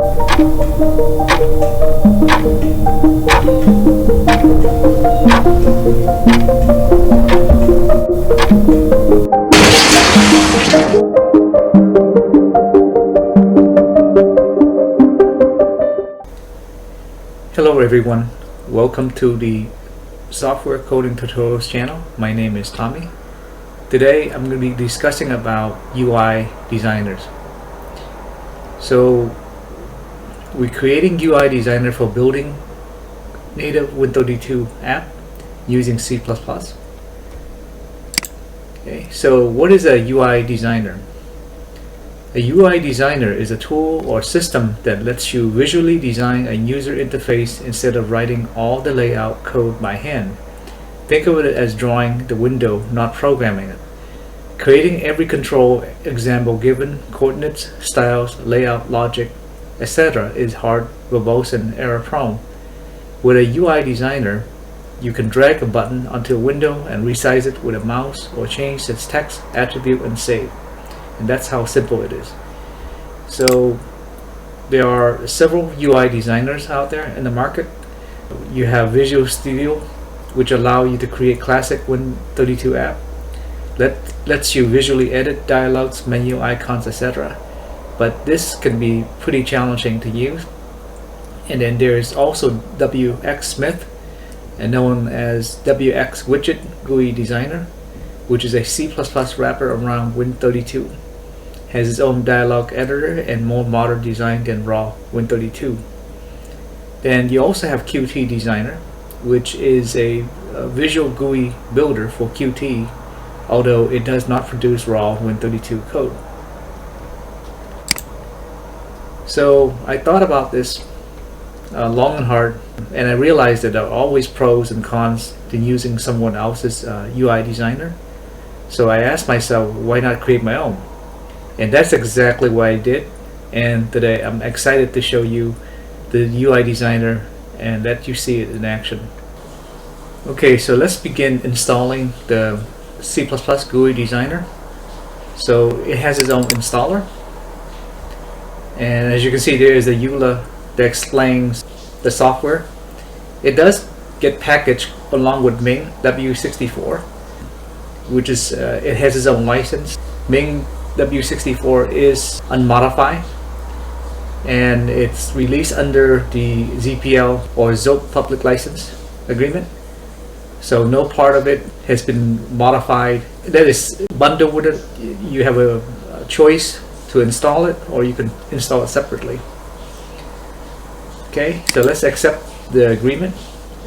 Hello everyone, welcome to the Software Coding Tutorials channel. My name is Tommy. Today I'm going to be discussing about UI designers. So we're creating UI designer for building native Win32 app using C++. Okay, so what is a UI designer? A UI designer is a tool or system that lets you visually design a user interface instead of writing all the layout code by hand. Think of it as drawing the window, not programming it. Creating every control example given coordinates, styles, layout, logic, etc. is hard, verbose, and error-prone. With a UI designer, you can drag a button onto a window and resize it with a mouse or change its text, attribute, and save. And that's how simple it is. So there are several UI designers out there in the market. You have Visual Studio, which allow you to create classic Win32 app. Lets you visually edit dialogues, menu icons, etc. But this can be pretty challenging to use. And then there is also WX Smith, and known as WX Widget GUI Designer, which is a C++ wrapper around Win32. Has its own dialogue editor and more modern design than raw Win32. Then you also have Qt Designer, which is a visual GUI builder for Qt, although it does not produce raw Win32 code. So I thought about this long and hard, and I realized that there are always pros and cons to using someone else's UI designer. So I asked myself, why not create my own? And that's exactly what I did. And today I'm excited to show you the UI designer and let you see it in action. Okay, so let's begin installing the C++ GUI designer. So it has its own installer. And as you can see, there is a EULA that explains the software. It does get packaged along with Ming W64, which is it has its own license. Ming W64 is unmodified, and it's released under the ZPL or ZOP public license agreement. So no part of it has been modified. That is bundled with it. You have a choice to install it, or you can install it separately. Okay, so let's accept the agreement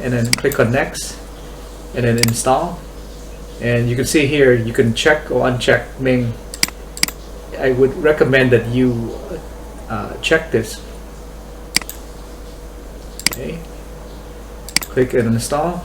and then click on next and then install. And you can see here you can check or uncheck Ming. I would recommend that you check this. Okay, click and install.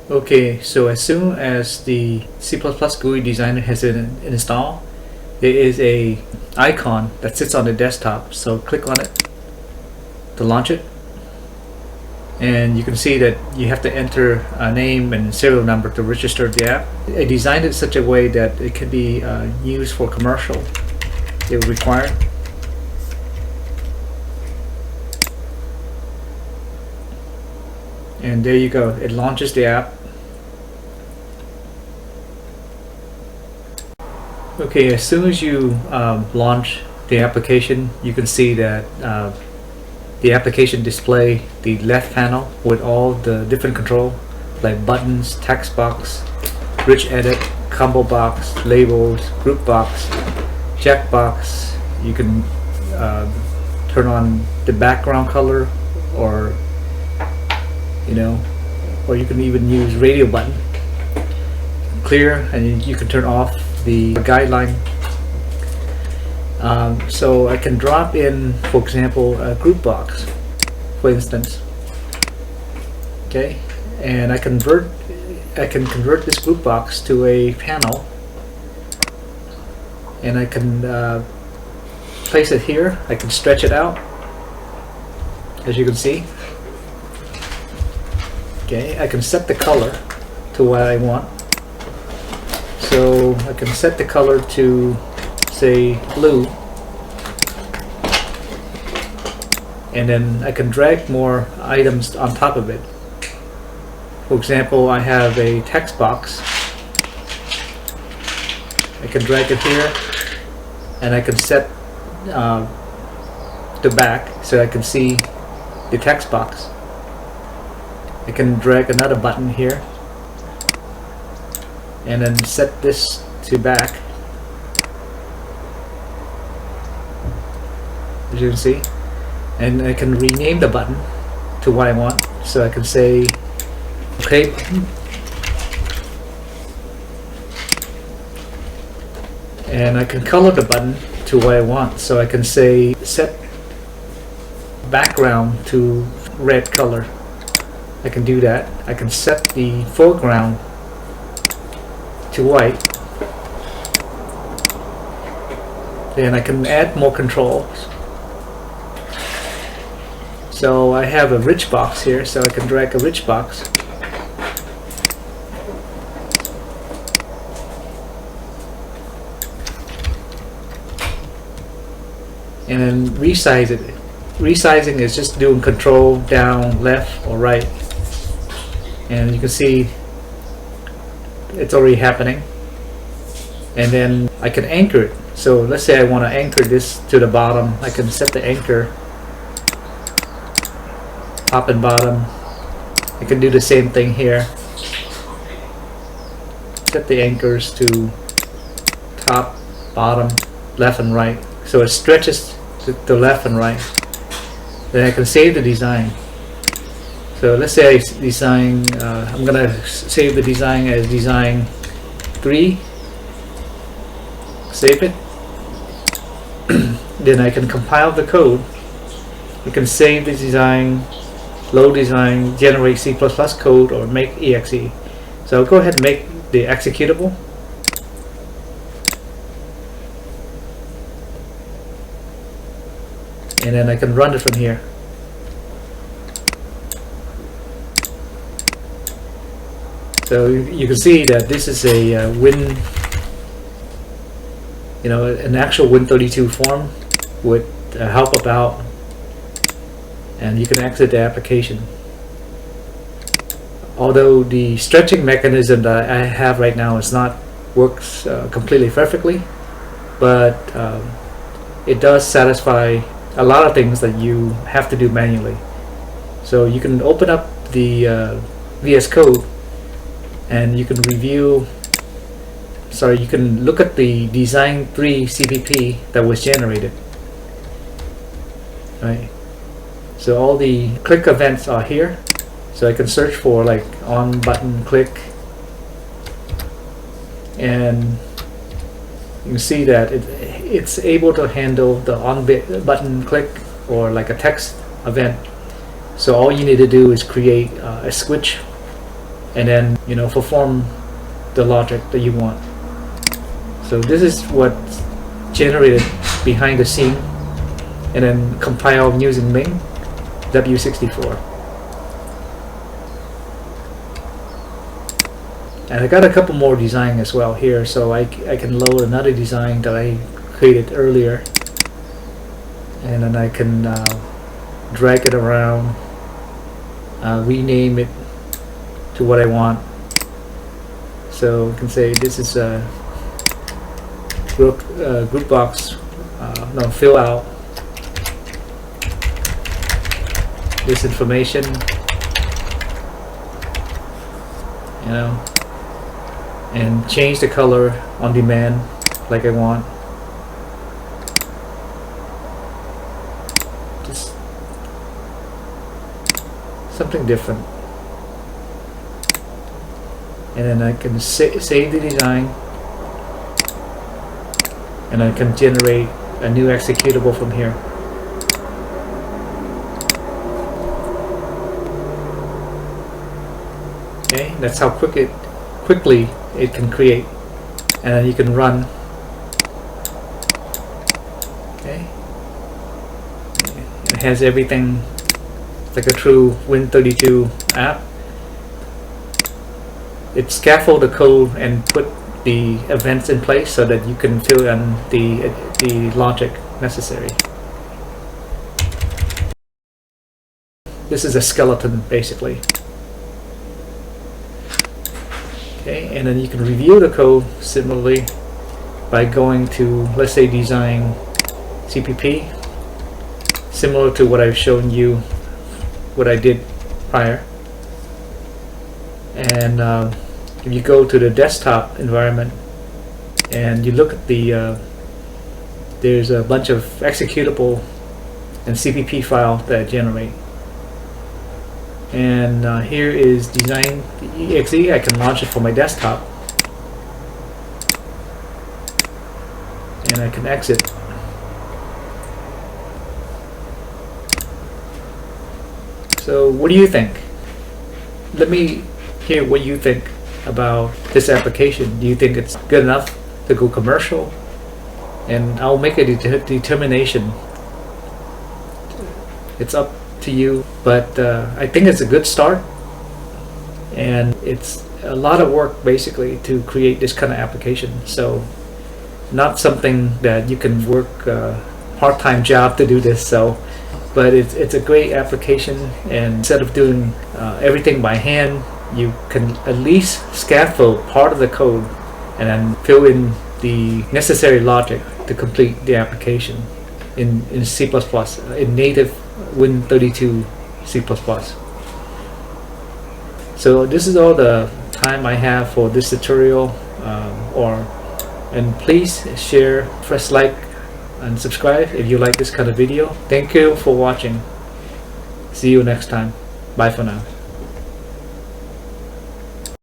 Okay, so as soon as the C++ GUI designer has been installed, there is a icon that sits on the desktop. So click on it to launch it, and you can see that you have to enter a name and serial number to register the app. I designed it in such a way that it can be used for commercial if required. And there you go, it launches the app. Okay, as soon as you launch the application, you can see that the application display the left panel with all the different control like buttons, text box, rich edit, combo box, labels, group box, checkbox. You can turn on the background color, or or you can even use radio button, clear, and you can turn off the guideline. So I can drop in, for example, a group box, for instance. Okay, and I can convert this group box to a panel, and I can place it here. I can stretch it out, as you can see. Okay, I can set the color to what I want. So I can set the color to, say, blue, and then I can drag more items on top of it. For example, I have a text box. I can drag it here, and I can set the back so I can see the text box. I can drag another button here and then set this to back, as you can see, and I can rename the button to what I want. So I can say OK button, and I can color the button to what I want. So I can say set background to red color. I can do that. I can set the foreground to white. Then I can add more controls. So I have a rich box here, so I can drag a rich box. And then resize it. Resizing is just doing control down, left, or right. And you can see it's already happening. And then I can anchor it. So let's say I want to anchor this to the bottom. I can set the anchor top and bottom. I can do the same thing here. Set the anchors to top, bottom, left, and right. So it stretches to the left and right. Then I can save the design. So let's say I design, I'm going to save the design as design 3. Save it. Then I can compile the code. You can save the design, load design, generate C++ code, or make exe. So I'll go ahead and make the executable. And then I can run it from here. So you can see that this is a an actual Win32 form with help about, and you can exit the application. Although the stretching mechanism that I have right now works completely perfectly, but it does satisfy a lot of things that you have to do manually. So you can open up the VS Code and you can you can look at the design 3 CPP that was generated. Right. So all the click events are here. So I can search for like on button click, and you can see that it's able to handle the on button click or like a text event. So all you need to do is create a switch and then perform the logic that you want. So this is what's generated behind the scene, and then compiled using Ming W64. And I got a couple more design as well here, so I can load another design that I created earlier, and then I can drag it around, rename it to what I want. So you can say this is a group box, fill out this information, and change the color on demand like I want. Just something different. And then I can save the design, and I can generate a new executable from here. Okay, that's how quickly it can create, and then you can run. Okay. It has everything like a true Win32 app. It scaffolds the code and put the events in place so that you can fill in the logic necessary. This is a skeleton basically. Okay, and then you can review the code similarly by going to, let's say, design CPP, similar to what I've shown you, what I did prior. And if you go to the desktop environment and you look at the there's a bunch of executable and CPP file that generate. And here is design exe. I can launch it for my desktop, and I can exit. So what do you think? Let me hear what you think about this application. Do you think it's good enough to go commercial? And I'll make a determination. It's up to you, but I think it's a good start, and it's a lot of work basically to create this kind of application. So not something that you can work a part-time job to do this. So but it's a great application, and instead of doing everything by hand, you can at least scaffold part of the code and then fill in the necessary logic to complete the application in C++, in native Win32 C++. So this is all the time I have for this tutorial, and please share, press like and subscribe if you like this kind of video. Thank you for watching. See you next time. Bye for now.